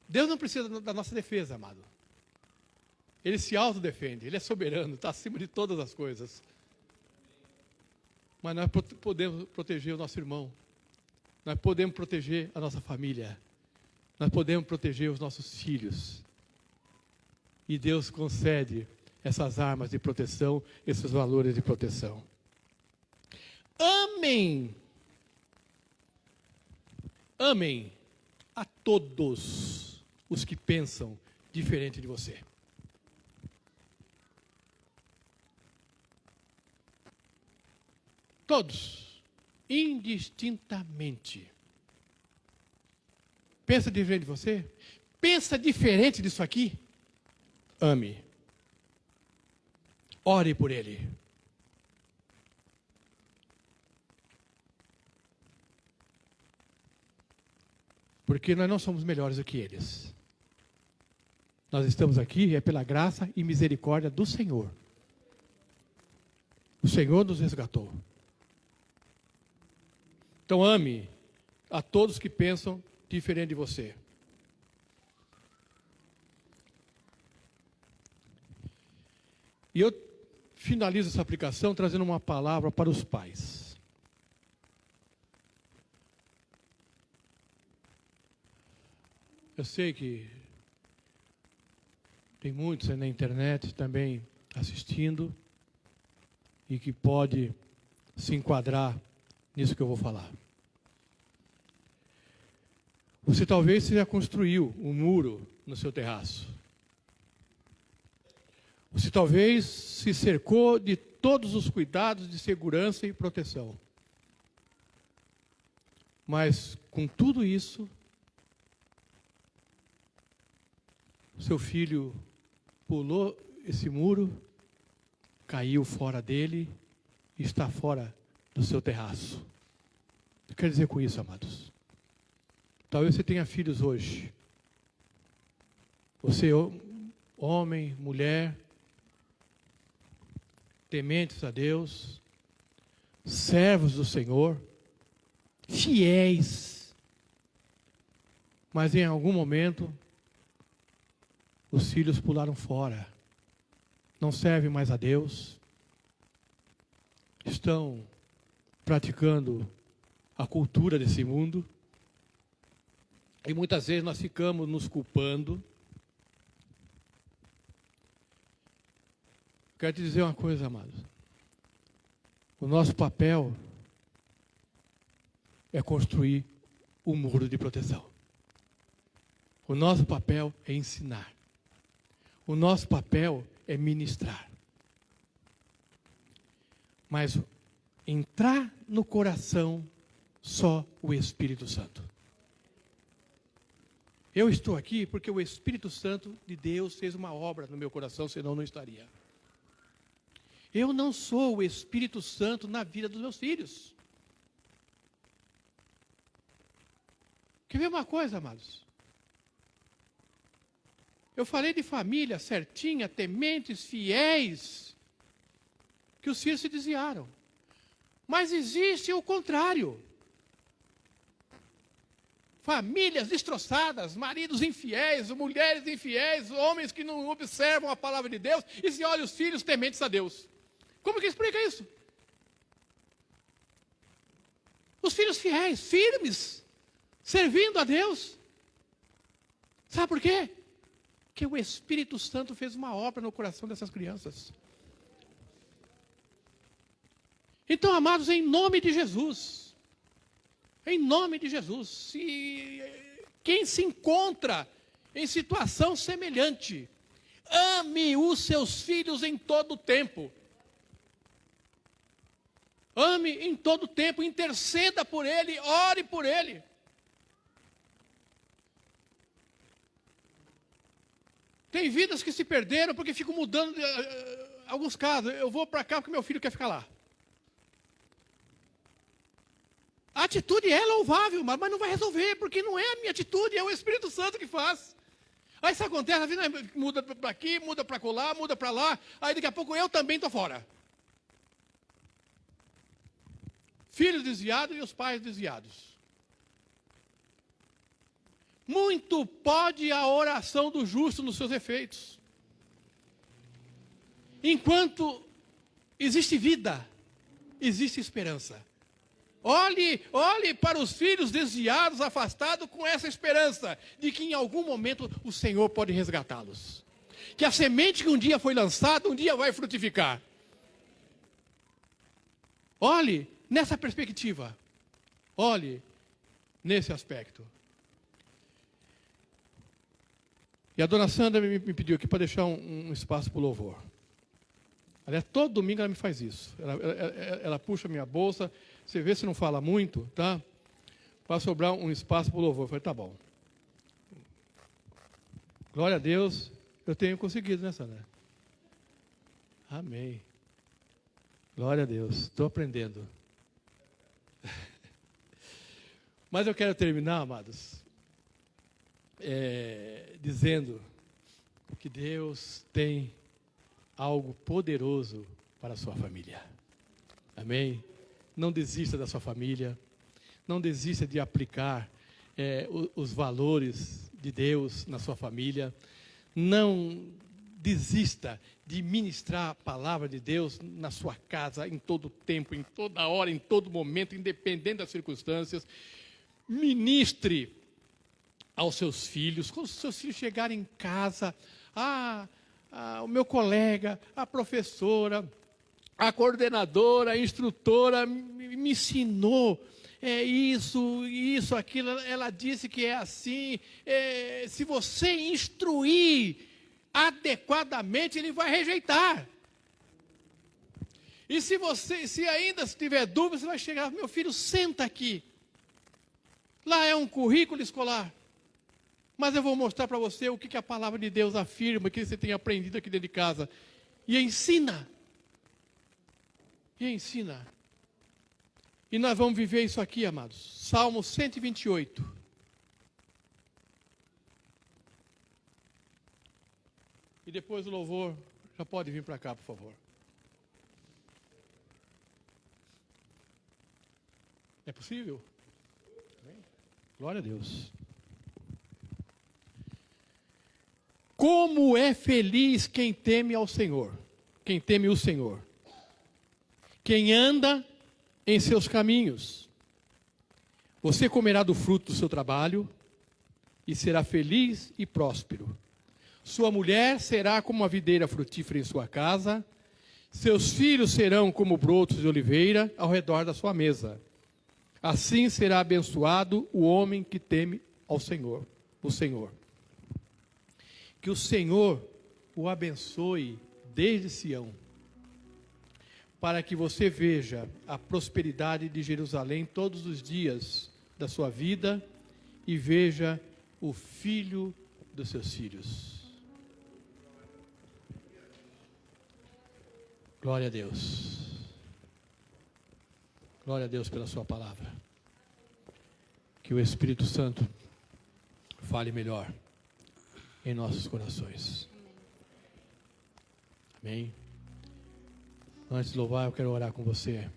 Deus não precisa da nossa defesa, amado. Ele se autodefende, ele é soberano, está acima de todas as coisas. Mas nós podemos proteger o nosso irmão. Nós podemos proteger a nossa família. Nós podemos proteger os nossos filhos. E Deus concede essas armas de proteção, esses valores de proteção. Amem. Amem a todos os que pensam diferente de você. Todos, indistintamente. Pensa diferente de você? Pensa diferente disso aqui? Ame. Ore por ele. Porque nós não somos melhores do que eles. Nós estamos aqui pela graça e misericórdia do Senhor. O Senhor nos resgatou. Então ame a todos que pensam diferente de você. E eu finalizo essa aplicação trazendo uma palavra para os pais. Eu sei que tem muitos aí na internet também assistindo e que pode se enquadrar nisso que eu vou falar. Você talvez já construiu um muro no seu terraço. Você talvez se cercou de todos os cuidados de segurança e proteção. Mas, com tudo isso, seu filho pulou esse muro, caiu fora dele e está fora do seu terraço. O que quer dizer com isso, amados? Talvez você tenha filhos hoje. Você, homem, mulher, tementes a Deus, servos do Senhor, fiéis, Mas em algum momento, os filhos pularam fora. Não servem mais a Deus. Estão praticando a cultura desse mundo. E muitas vezes nós ficamos nos culpando. Quero te dizer uma coisa, amados. O nosso papel é construir um muro de proteção. O nosso papel é ensinar. O nosso papel é ministrar. Mas entrar no coração só o Espírito Santo. Eu estou aqui porque o Espírito Santo de Deus fez uma obra no meu coração, senão não estaria. Eu não sou o Espírito Santo na vida dos meus filhos. Quer ver uma coisa, amados? Eu falei de família certinha, tementes, fiéis, que os filhos se desviaram. Mas existe o contrário. Famílias destroçadas, maridos infiéis, mulheres infiéis, homens que não observam a palavra de Deus e se olham os filhos tementes a Deus. Como que explica isso? Os filhos fiéis, firmes, servindo a Deus. Sabe por quê? Porque o Espírito Santo fez uma obra no coração dessas crianças. Então, amados, em nome de Jesus, quem se encontra em situação semelhante, ame os seus filhos em todo o tempo. Ame em todo o tempo, interceda por ele, ore por ele. Tem vidas que se perderam porque ficam mudando, alguns casos, eu vou para cá porque meu filho quer ficar lá. A atitude é louvável, mas não vai resolver, porque não é a minha atitude, é o Espírito Santo que faz. Aí isso acontece, a vida muda para aqui, muda para colar, muda para lá, aí daqui a pouco eu também estou fora. Filhos desviados e os pais desviados. Muito pode a oração do justo nos seus efeitos. Enquanto existe vida, existe esperança. Olhe para os filhos desviados, afastados, com essa esperança de que em algum momento o Senhor pode resgatá-los. Que a semente que um dia foi lançada, um dia vai frutificar. Olhe nessa perspectiva. Olhe nesse aspecto. E a dona Sandra me pediu aqui para deixar um espaço para o louvor. Aliás, todo domingo ela me faz isso. Ela puxa minha bolsa, você vê se não fala muito, tá? Para sobrar um espaço para o louvor. Eu falei, tá bom. Glória a Deus, eu tenho conseguido, né, Sandra? Amém. Glória a Deus, estou aprendendo. Mas eu quero terminar, amados, dizendo que Deus tem algo poderoso para a sua família. Amém? Não desista da sua família. Não desista de aplicar os valores de Deus na sua família. Não desista de ministrar a palavra de Deus na sua casa, em todo tempo, em toda hora, em todo momento, independente das circunstâncias. Ministre aos seus filhos. Quando os seus filhos chegarem em casa, o meu colega, a professora, a coordenadora, a instrutora me ensinou isso, aquilo. Ela disse que é assim. Se você instruir adequadamente, ele vai rejeitar. E se ainda tiver dúvida, você vai chegar, meu filho, senta aqui. Lá é um currículo escolar. Mas eu vou mostrar para você o que a palavra de Deus afirma, que você tem aprendido aqui dentro de casa. E ensina. E nós vamos viver isso aqui, amados. Salmo 128. E depois o louvor já pode vir para cá, por favor. É possível? Glória a Deus. Como é feliz quem teme ao Senhor, quem teme o Senhor, quem anda em seus caminhos. Você comerá do fruto do seu trabalho e será feliz e próspero. Sua mulher será como uma videira frutífera em sua casa, seus filhos serão como brotos de oliveira ao redor da sua mesa. Assim será abençoado o homem que teme ao Senhor, o Senhor. Que o Senhor o abençoe desde Sião, para que você veja a prosperidade de Jerusalém todos os dias da sua vida e veja o filho dos seus filhos. Glória a Deus. Glória a Deus pela sua palavra. Que o Espírito Santo fale melhor em nossos corações. Amém. Antes de louvar, eu quero orar com você.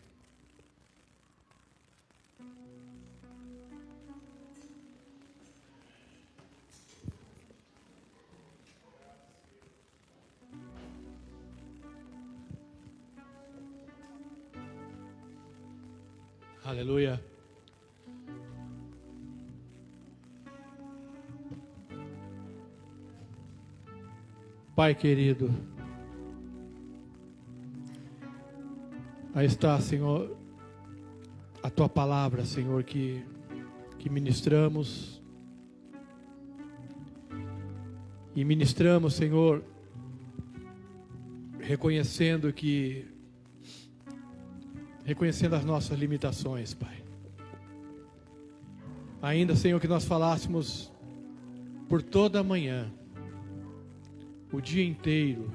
Aleluia. Pai querido, aí está, Senhor, a Tua palavra, Senhor, que ministramos. E ministramos, Senhor, reconhecendo as nossas limitações, Pai. Ainda, Senhor, que nós falássemos por toda a manhã, o dia inteiro,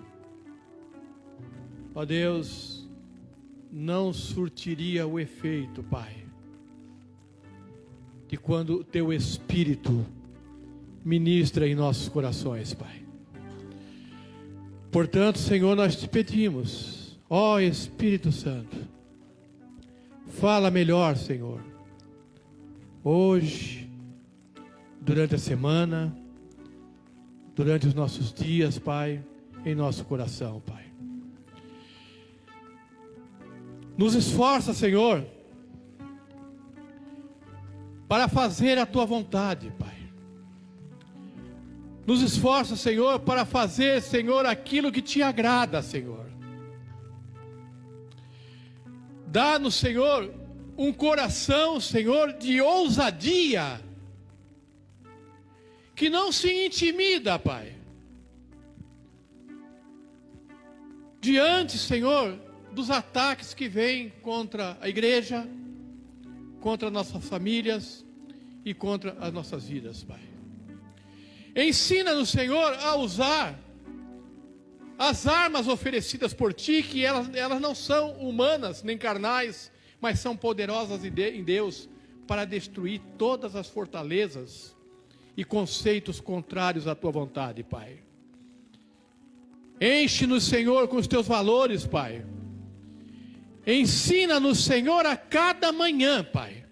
ó Deus, não surtiria o efeito, Pai, de quando o Teu Espírito ministra em nossos corações, Pai. Portanto, Senhor, nós te pedimos, ó Espírito Santo, fala melhor, Senhor, hoje, durante a semana, durante os nossos dias, Pai, em nosso coração, Pai. Nos esforça, Senhor, para fazer a Tua vontade, Pai. Nos esforça, Senhor, para fazer, Senhor, aquilo que Te agrada, Senhor. Dá-nos, Senhor, um coração, Senhor, de ousadia, que não se intimida, Pai, diante, Senhor, dos ataques que vêm contra a igreja, contra nossas famílias e contra as nossas vidas, Pai. Ensina-nos, Senhor, a usar as armas oferecidas por Ti, que elas não são humanas nem carnais, mas são poderosas em Deus para destruir todas as fortalezas e conceitos contrários à Tua vontade, Pai. Enche-nos, Senhor, com os Teus valores, Pai. Ensina-nos, Senhor, a cada manhã, Pai.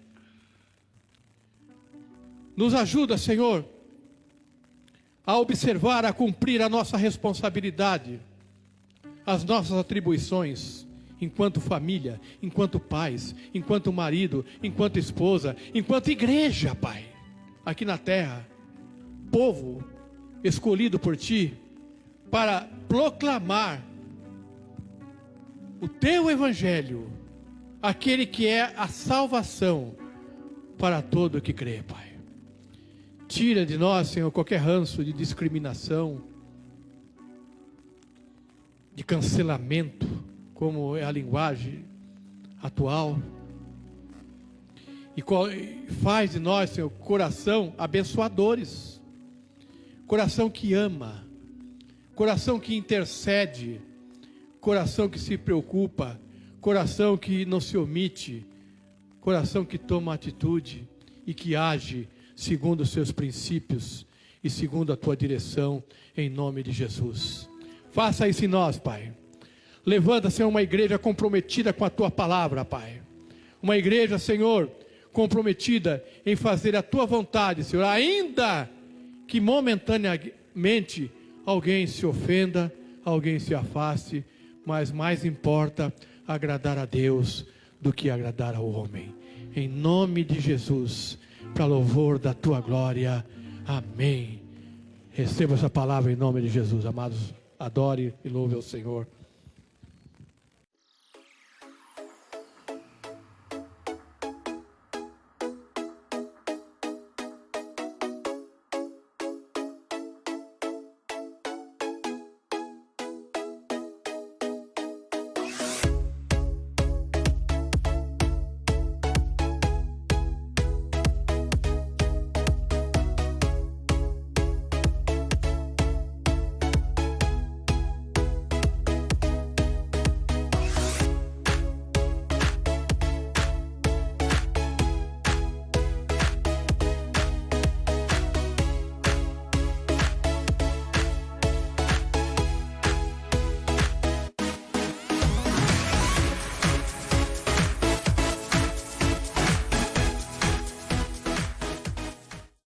Nos ajuda, Senhor, a observar, a cumprir a nossa responsabilidade, as nossas atribuições, enquanto família, enquanto pais, enquanto marido, enquanto esposa, enquanto igreja, Pai, aqui na terra, povo escolhido por Ti, para proclamar o Teu Evangelho, aquele que é a salvação para todo o que crê, Pai. Tira de nós, Senhor, qualquer ranço de discriminação, de cancelamento, como é a linguagem atual. E faz de nós, Senhor, coração abençoadores, coração que ama, coração que intercede, coração que se preocupa, coração que não se omite, coração que toma atitude e que age segundo os Seus princípios e segundo a Tua direção, em nome de Jesus. Faça isso em nós, Pai. Levanta, Senhor, uma igreja comprometida com a Tua palavra, Pai. Uma igreja, Senhor, comprometida em fazer a Tua vontade, Senhor, ainda que momentaneamente alguém se ofenda, alguém se afaste, mas mais importa agradar a Deus do que agradar ao homem. Em nome de Jesus, para louvor da tua glória. Amém. Receba essa palavra em nome de Jesus, amados. Adore e louve ao Senhor.